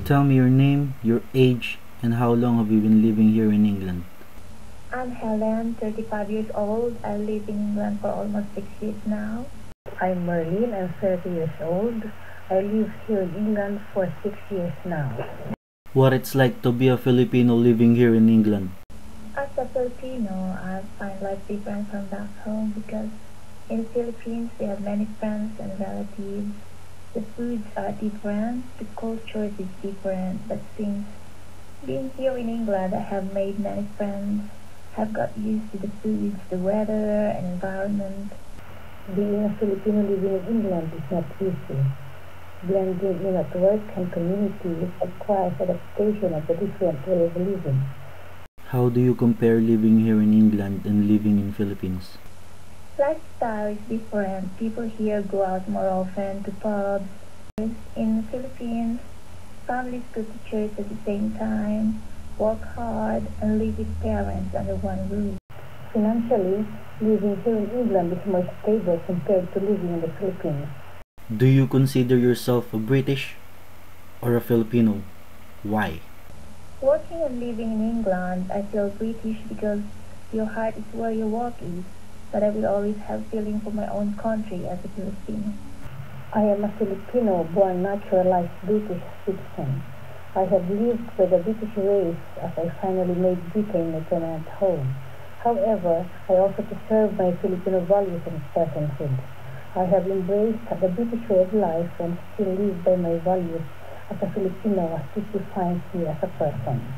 Tell me your name, your age, and how long have you been living here in England? I'm Helen, 35 years old. I live in England for almost 6 years now. I'm Marlene, I'm 30 years old. I live here in England for 6 years now. What it's like to be a Filipino living here in England? As a Filipino, I find life different from back home because in the Philippines we have many friends and relatives. The foods are different, the culture is different, but since being here in England I have made many friends, have got used to the foods, the weather and environment. Being a Filipino living in England is not easy. Blending in at work and community requires adaptation of a different way of living. How do you compare living here in England and living in Philippines? Lifestyle is different. People here go out more often to pubs. In the Philippines, families go to church at the same time, work hard, and live with parents under one roof. Financially, living here in England is more stable compared to living in the Philippines. Do you consider yourself a British or a Filipino? Why? Working and living in England, I feel British because your heart is where your work is, but I will always have feeling for my own country as a Filipino. I am a Filipino born naturalized British citizen. I have lived with the British race as I finally made Britain my permanent home. However, I also preserve my Filipino values and personhood. I have embraced the British way of life and still live by my values as a Filipino as this defines me as a person.